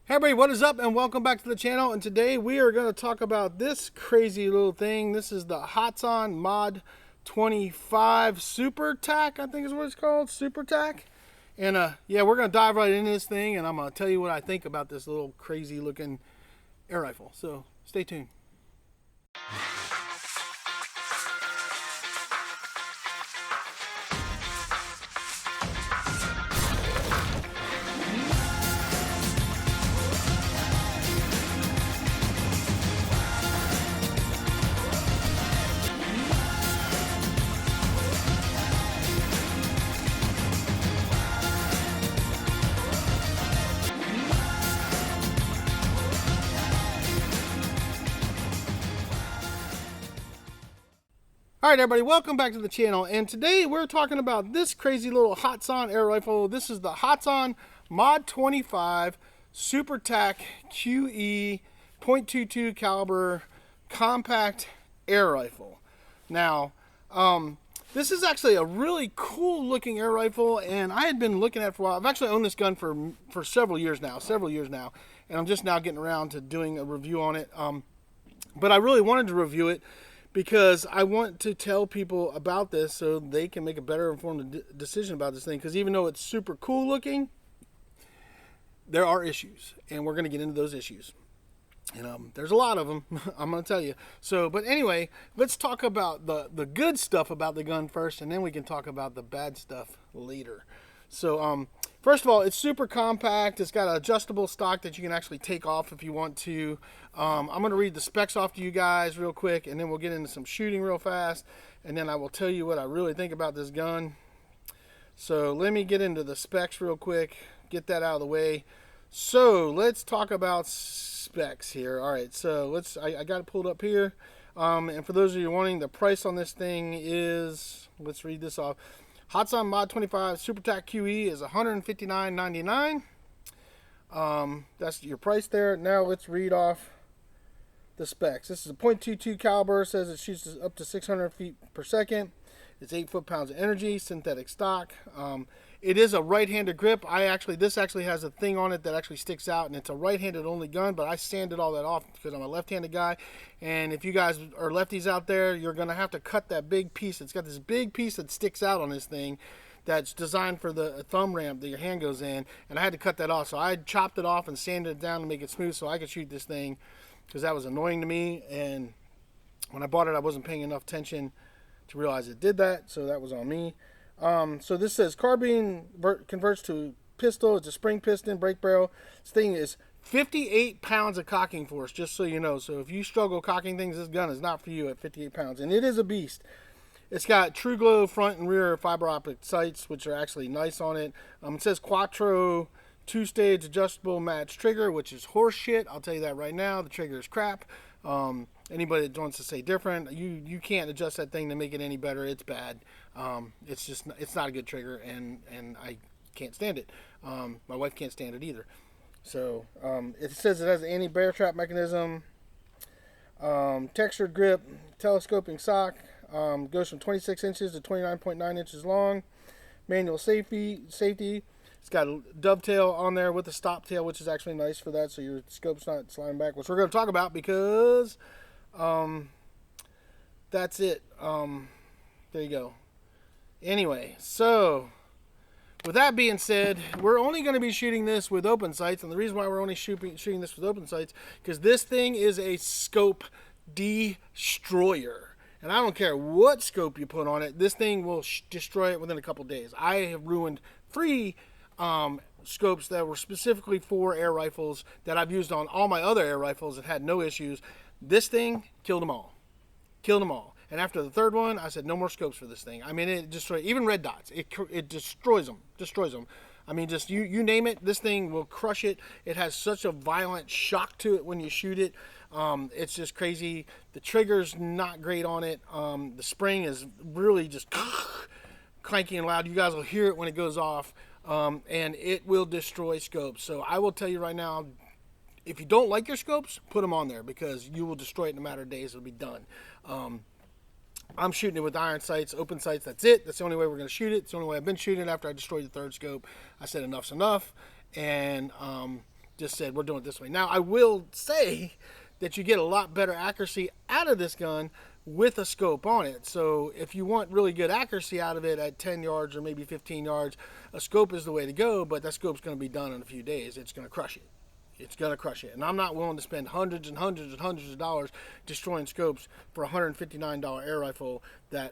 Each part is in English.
Hey everybody, what is up and welcome back to the channel, and today we are going to talk about this crazy little thing. This is the Hatsan Mod 25 Super Tac, I think is what it's called, Super Tac. And yeah, we're going to dive right into this thing, and I'm going to tell you what I think about this little crazy looking air rifle. So stay tuned. Alright everybody, welcome back to the channel, and today we're talking about this crazy little Hatsan air rifle. This is the Hatsan Mod 25 Super Tac QE .22 caliber compact air rifle. Now, this is actually a really cool looking air rifle, and I had been looking at it for a while. I've actually owned this gun for several years now, and I'm just now getting around to doing a review on it. But I really wanted to review it because I want to tell people about this so they can make a better informed decision about this thing. Because even though it's super cool looking, there are issues, and we're going to get into those issues. And there's a lot of them, I'm going to tell you. So, but anyway, let's talk about the good stuff about the gun first, and then we can talk about the bad stuff later. So, first of all, it's super compact. It's got an adjustable stock that you can actually take off if you want to. I'm going to read the specs off to you guys real quick, and then we'll get into some shooting real fast, and then I will tell you what I really think about this gun. So let me get into the specs real quick, get that out of the way. So let's talk about specs here. All right, so I got it pulled up here. And for those of you wanting, the price on this thing is, let's read this off. Hatsan Mod 25 Super Tac QE is $159.99. That's your price there. Now let's read off the specs. This is a .22 caliber. It says it shoots up to 600 feet per second. It's 8 foot-pounds of energy, synthetic stock. It is a right-handed grip. This actually has a thing on it that actually sticks out, and it's a right-handed only gun, but I sanded all that off because I'm a left-handed guy. And if you guys are lefties out there, you're going to have to cut that big piece. It's got this big piece that sticks out on this thing that's designed for the thumb ramp that your hand goes in, and I had to cut that off. So I chopped it off and sanded it down to make it smooth so I could shoot this thing, because that was annoying to me. And when I bought it, I wasn't paying enough attention to realize it did that, so that was on me. So this says carbine converts to pistol. It's a spring piston, brake barrel. This thing is 58 pounds of cocking force, just so you know. So if you struggle cocking things, this gun is not for you at 58 pounds. And it is a beast. It's got true glow front and rear fiber optic sights, which are actually nice on it. It says Quattro 2-stage adjustable match trigger, which is horse shit. I'll tell you that right now. The trigger is crap. Anybody that wants to say different, you can't adjust that thing to make it any better. It's bad. It's not a good trigger, and I can't stand it. My wife can't stand it either. So it says it has an anti-bear trap mechanism, textured grip, telescoping stock, goes from 26 inches to 29.9 inches long, manual safety. It's got a dovetail on there with a stop tail, which is actually nice for that, so your scope's not sliding back, which we're going to talk about because that's it. There you go. Anyway, so with that being said, we're only going to be shooting this with open sights, and the reason why we're only shooting this with open sights, because this thing is a scope destroyer. And I don't care what scope you put on it, this thing will destroy it within a couple days. I have ruined 3 scopes that were specifically for air rifles that I've used on all my other air rifles that had no issues. This thing killed them all. And after the 3rd one, I said no more scopes for this thing. I mean, it destroys even red dots. It destroys them. I mean, just you name it, this thing will crush it. It has such a violent shock to it when you shoot it. It's just crazy. The trigger's not great on it. The spring is really just clanky and loud. You guys will hear it when it goes off. And it will destroy scopes. So I will tell you right now, if you don't like your scopes, put them on there, because you will destroy it in a matter of days. It'll be done. I'm shooting it with iron sights, open sights. That's it. That's the only way we're going to shoot it. It's the only way I've been shooting it after I destroyed the 3rd scope. I said enough's enough. And just said we're doing it this way. Now I will say that you get a lot better accuracy out of this gun with a scope on it. So if you want really good accuracy out of it at 10 yards or maybe 15 yards, a scope is the way to go, but that scope's going to be done in a few days. It's going to crush it. It's going to crush it. And I'm not willing to spend hundreds and hundreds and hundreds of dollars destroying scopes for a $159 air rifle that,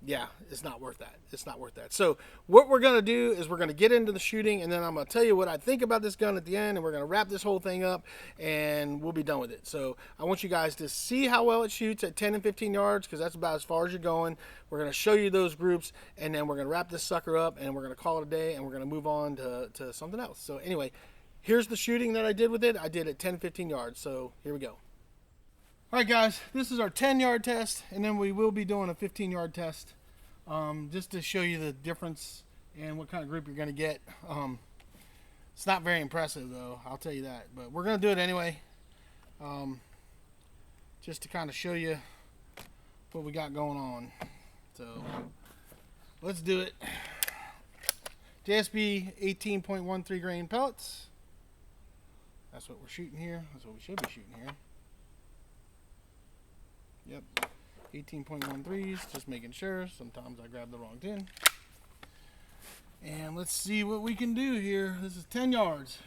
yeah, it's not worth that. It's not worth that. So what we're going to do is we're going to get into the shooting, and then I'm going to tell you what I think about this gun at the end, and we're going to wrap this whole thing up, and we'll be done with it. So I want you guys to see how well it shoots at 10 and 15 yards, because that's about as far as you're going. We're going to show you those groups, and then we're going to wrap this sucker up, and we're going to call it a day, and we're going to move on to something else. So anyway, here's the shooting that I did with it. I did it 10, 15 yards. So here we go. All right, guys, this is our 10-yard test, and then we will be doing a 15-yard test just to show you the difference and what kind of group you're going to get. It's not very impressive, though, I'll tell you that. But we're going to do it anyway, just to kind of show you what we got going on. So let's do it. JSB 18.13 grain pellets. That's what we're shooting here. That's what we should be shooting here. Yep. 18.13s, just making sure. Sometimes I grab the wrong tin. And let's see what we can do here. This is 10 yards.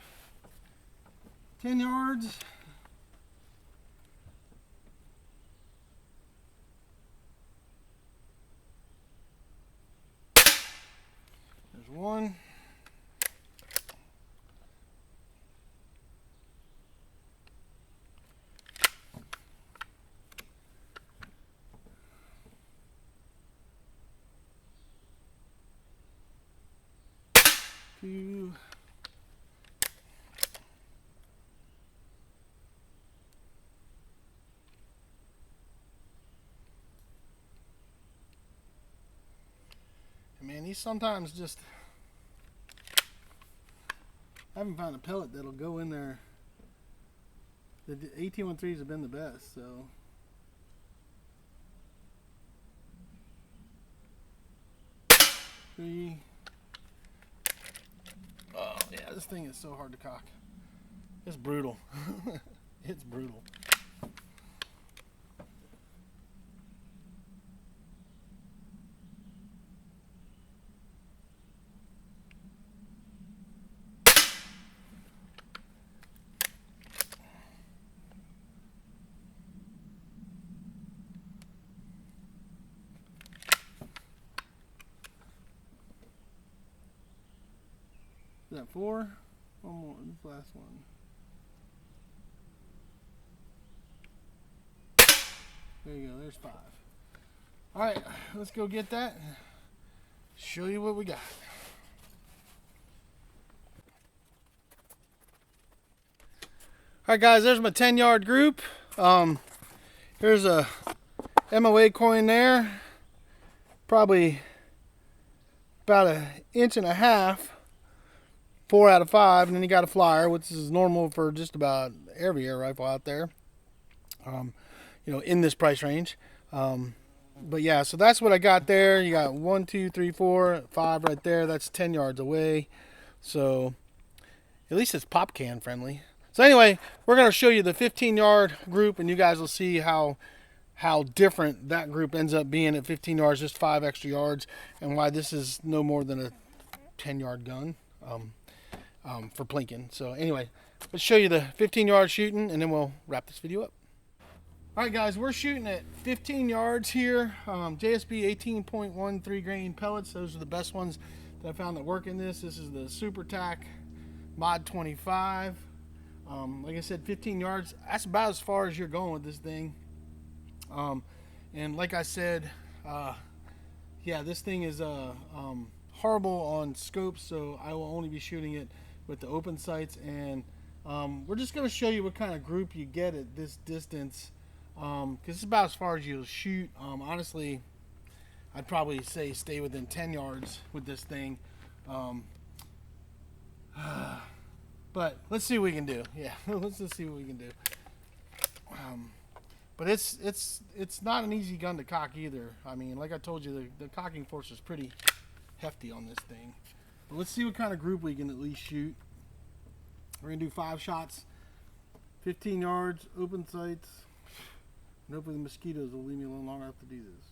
10 yards. There's one. Two. And man, these sometimes just, I haven't found a pellet that'll go in there. The 1813s have been the best, so. Three. Oh yeah, this thing is so hard to cock. It's brutal. It's brutal. Is that four? One more, this last one. There you go, there's five. Alright, let's go get that. Show you what we got. Alright guys, there's my 10-yard group. Here's a MOA coin there. Probably about 1.5 inches. 4 out of 5, and then you got a flyer, which is normal for just about every air rifle out there, you know, in this price range. But yeah, so that's what I got there. You got 1, 2, 3, 4, 5 right there. That's 10 yards away. So at least it's pop can friendly. So anyway, we're going to show you the 15-yard group, and you guys will see how different that group ends up being at 15 yards, just 5 extra yards, and why this is no more than a 10-yard gun. For plinking. So anyway, let's show you the 15-yard shooting, and then we'll wrap this video up. All right, guys, we're shooting at 15 yards here. JSB 18.13 grain pellets. Those are the best ones that I found that work in this. This is the Super Tac Mod 25. Like I said, 15 yards. That's about as far as you're going with this thing. And like I said, yeah, this thing is horrible on scopes, so I will only be shooting it with the open sights, and we're just going to show you what kind of group you get at this distance, because it's about as far as you'll shoot. Honestly, I'd probably say stay within 10 yards with this thing, but let's see what we can do. Yeah, let's just see what we can do. But it's not an easy gun to cock either. I mean, like I told you, the cocking force is pretty hefty on this thing. But let's see what kind of group we can at least shoot. We're gonna do 5 shots, 15 yards, open sights, and hopefully the mosquitoes will leave me alone long enough to do this.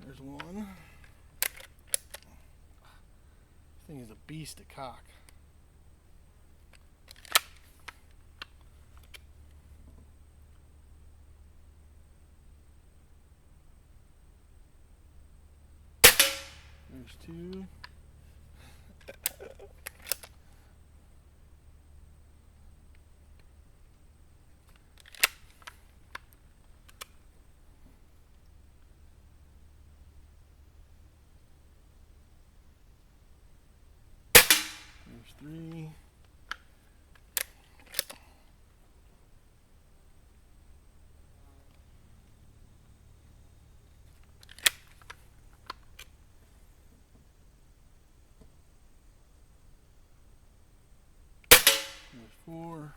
There's one. This thing is a beast to cock. There's 2. There's 3. There's 4.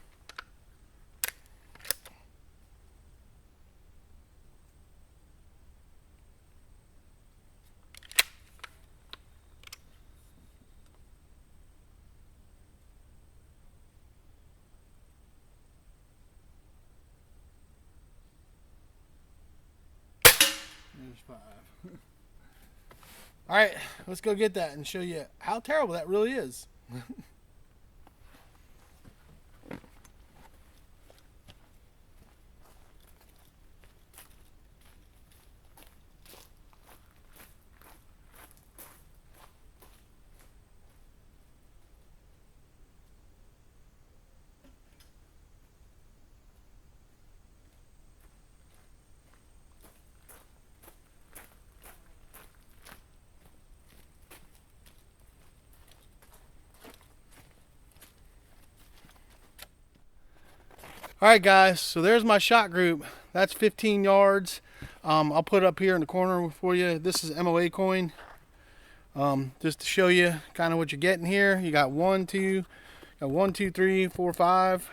There's 5. All right, let's go get that and show you how terrible that really is. All right, guys, so there's my shot group. That's 15 yards. I'll put it up here in the corner for you. This is MOA coin. Just to show you kind of what you're getting here. You got 1, 2, 3, 4, 5.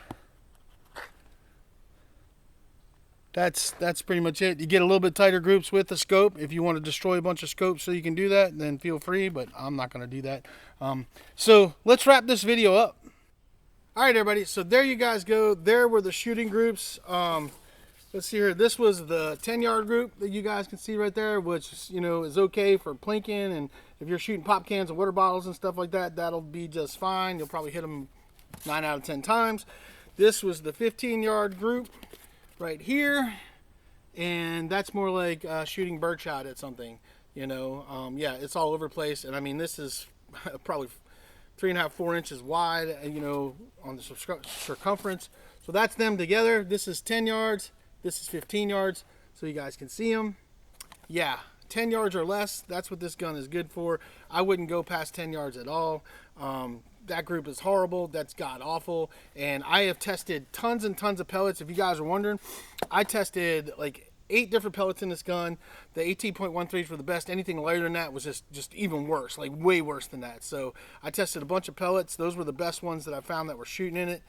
That's pretty much it. You get a little bit tighter groups with the scope. If you want to destroy a bunch of scopes so you can do that, then feel free, but I'm not going to do that. So let's wrap this video up. All right, everybody, so there you guys go. There were the shooting groups. Let's see here. This was the 10-yard group that you guys can see right there, which, you know, is okay for plinking, and if you're shooting pop cans and water bottles and stuff like that, that'll be just fine. You'll probably hit them 9 out of 10 times. This was the 15-yard group right here, and that's more like shooting birdshot at something, you know. Yeah, it's all over the place, and I mean, this is probably 3.5, 4 inches wide, you know, on the circumference. So that's them together. This is 10 yards. This is 15 yards, so you guys can see them. Yeah, 10 yards or less, that's what this gun is good for. I wouldn't go past 10 yards at all. That group is horrible. That's god awful. And I have tested tons and tons of pellets. If you guys are wondering, I tested like 8 different pellets in this gun. The 18.13s were the best. Anything lighter than that was just even worse, like way worse than that. So I tested a bunch of pellets. Those were the best ones that I found that were shooting in it.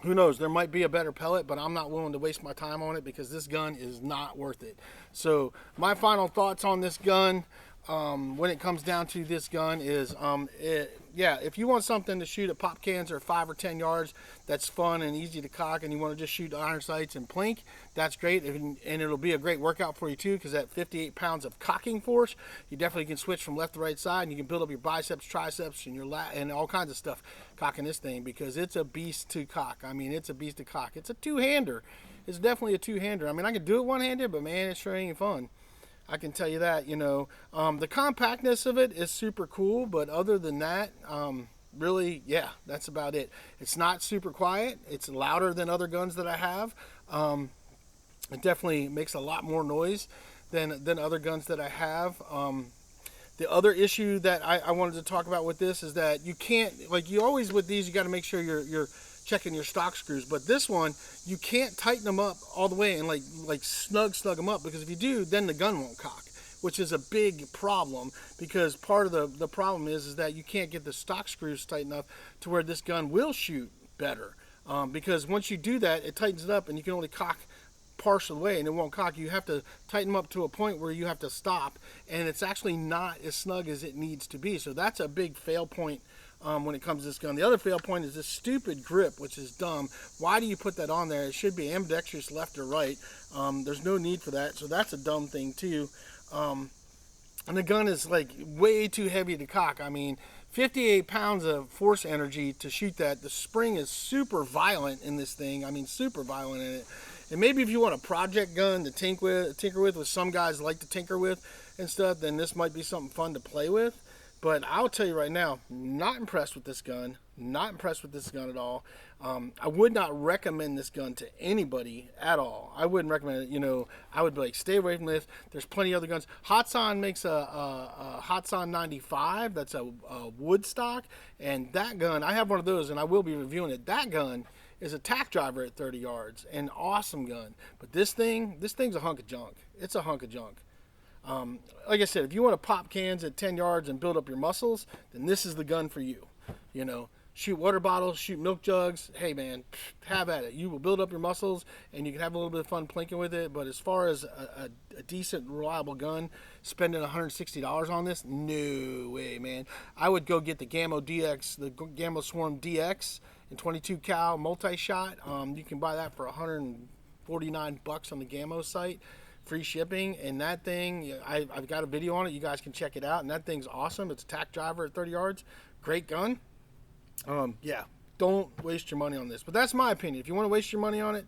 Who knows, there might be a better pellet, but I'm not willing to waste my time on it because this gun is not worth it. So my final thoughts on this gun, when it comes down to this gun is, yeah, if you want something to shoot at pop cans or 5 or 10 yards, that's fun and easy to cock, and you want to just shoot iron sights and plink, that's great, and it'll be a great workout for you too, because at 58 pounds of cocking force, you definitely can switch from left to right side, and you can build up your biceps, triceps, and your and all kinds of stuff cocking this thing, because it's a beast to cock. I mean, it's a beast to cock. It's a two-hander. It's definitely a two-hander. I mean, I can do it one-handed, but man, it sure ain't fun. I can tell you that, you know. The compactness of it is super cool, but other than that, really, yeah, that's about it. It's not super quiet. It's louder than other guns that I have. It definitely makes a lot more noise than other guns that I have. The other issue that I wanted to talk about with this is that you can't, like you always with these, you got to make sure you're checking your stock screws, but this one you can't tighten them up all the way and like snug them up, because if you do, then the gun won't cock, which is a big problem, because part of the problem is that you can't get the stock screws tight enough to where this gun will shoot better, because once you do that, it tightens it up and you can only cock partial way and it won't cock. You have to tighten them up to a point where you have to stop, and it's actually not as snug as it needs to be. So that's a big fail point when it comes to this gun. The other fail point is this stupid grip, which is dumb. Why do you put that on there? It should be ambidextrous left or right. There's no need for that, so that's a dumb thing too. And the gun is like way too heavy to cock. I mean, 58 pounds of force energy to shoot that. The spring is super violent in this thing. I mean, super violent in it. And maybe if you want a project gun to tinker with some guys like to tinker with and stuff, then this might be something fun to play with. But I'll tell you right now, not impressed with this gun. Not impressed with this gun at all. I would not recommend this gun to anybody at all. I wouldn't recommend it. You know, I would be like, stay away from this. There's plenty of other guns. Hatsan makes a Hatsan 95. That's a wood stock. And that gun, I have one of those, and I will be reviewing it. That gun is a tack driver at 30 yards. An awesome gun. But this thing's a hunk of junk. It's a hunk of junk. Like I said, if you want to pop cans at 10 yards and build up your muscles, then this is the gun for you. You know, shoot water bottles, shoot milk jugs. Hey man, have at it. You will build up your muscles and you can have a little bit of fun plinking with it. But as far as a decent, reliable gun, spending $160 on this, no way, man. I would go get the Gammo DX, the Gammo Swarm DX in 22 cal multi-shot. You can buy that for $149 on the Gammo site. Free shipping, and that thing, I've got a video on it. You guys can check it out, and that thing's awesome. It's a tack driver at 30 yards. Great gun. Yeah, don't waste your money on this. But that's my opinion. If you want to waste your money on it,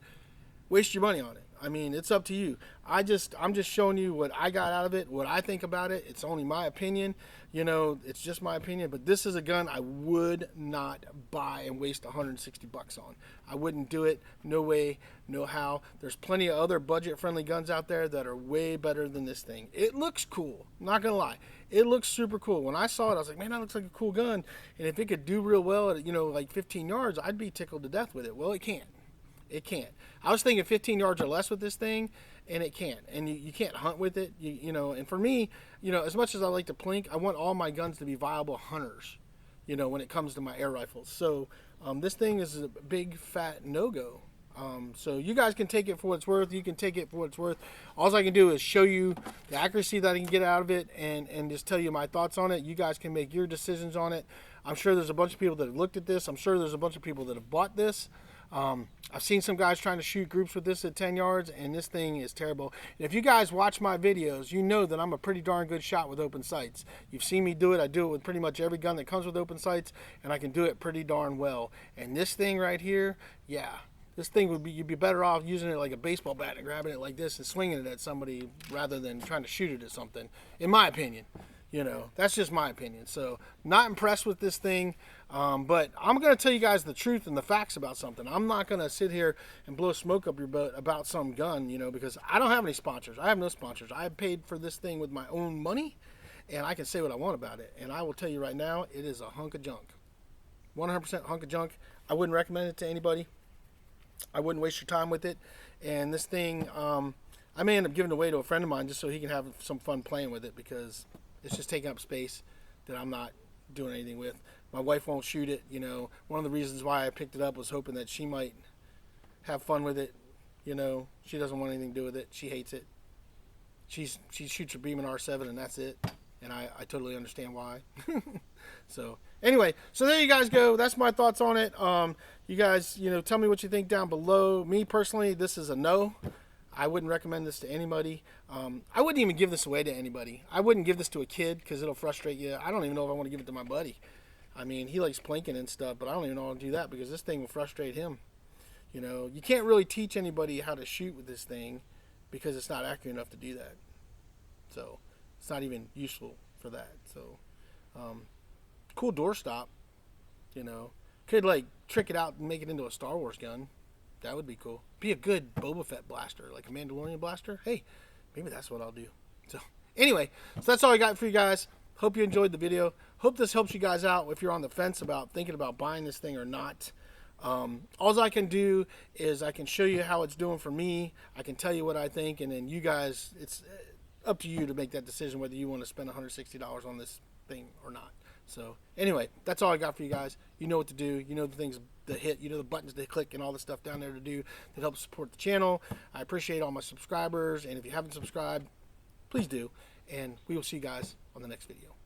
waste your money on it. I mean, it's up to you. I'm just showing you what I got out of it, what I think about it. It's only my opinion. You know, it's just my opinion. But this is a gun I would not buy and waste $160 on. I wouldn't do it. No way, no how. There's plenty of other budget-friendly guns out there that are way better than this thing. It looks cool. Not going to lie. It looks super cool. When I saw it, I was like, man, that looks like a cool gun. And if it could do real well at, you know, like 15 yards, I'd be tickled to death with it. Well, it can't. It can't. I was thinking 15 yards or less with this thing, and it can't. And you can't hunt with it, you know. And for me, you know, as much as I like to plink, I want all my guns to be viable hunters, you know, when it comes to my air rifles. So this thing is a big, fat no-go. So you guys can take it for what it's worth. You can take it for what it's worth. All I can do is show you the accuracy that I can get out of it and just tell you my thoughts on it. You guys can make your decisions on it. I'm sure there's a bunch of people that have looked at this. I'm sure there's a bunch of people that have bought this. I've seen some guys trying to shoot groups with this at 10 yards, and this thing is terrible. And if you guys watch my videos, you know that I'm a pretty darn good shot with open sights. You've seen me do it. I do it with pretty much every gun that comes with open sights, and I can do it pretty darn well. And this thing right here, yeah, this thing would be, you'd be better off using it like a baseball bat and grabbing it like this and swinging it at somebody rather than trying to shoot it at something, in my opinion. You know, that's just my opinion. So, not impressed with this thing, but I'm going to tell you guys the truth and the facts about something. I'm not going to sit here and blow smoke up your butt about some gun, you know, because I don't have any sponsors. I have no sponsors. I paid for this thing with my own money, and I can say what I want about it. And I will tell you right now, it is a hunk of junk. 100% hunk of junk. I wouldn't recommend it to anybody. I wouldn't waste your time with it. And this thing, I may end up giving it away to a friend of mine just so he can have some fun playing with it, because it's just taking up space that I'm not doing anything with. My wife won't shoot it, you know. One of the reasons why I picked it up was hoping that she might have fun with it. You know, she doesn't want anything to do with it. She hates it. She shoots her Beam R7 and that's it. And I totally understand why. So, anyway, so there you guys go. That's my thoughts on it. You guys, you know, tell me what you think down below. Me personally, this is a no. I wouldn't recommend this to anybody. I wouldn't even give this away to anybody. I wouldn't give this to a kid because it'll frustrate you. I don't even know if I want to give it to my buddy. I mean, he likes plinking and stuff, but I don't even know how to do that because this thing will frustrate him. You know, you can't really teach anybody how to shoot with this thing because it's not accurate enough to do that. So, it's not even useful for that. So, cool doorstop. You know, could like trick it out and make it into a Star Wars gun. That would be cool. Be a good Boba Fett blaster, like a Mandalorian blaster. Hey, maybe that's what I'll do. So, anyway, so that's all I got for you guys. Hope you enjoyed the video. Hope this helps you guys out if you're on the fence about thinking about buying this thing or not. All I can do is I can show you how it's doing for me. I can tell you what I think, and then you guys, it's up to you to make that decision whether you want to spend $160 on this thing or not. So, anyway, that's all I got for you guys. You know what to do. You know the things to hit, the buttons to click and all the stuff down there to do that helps support the channel. I appreciate all my subscribers, and if you haven't subscribed, please do. And we will see you guys on the next video.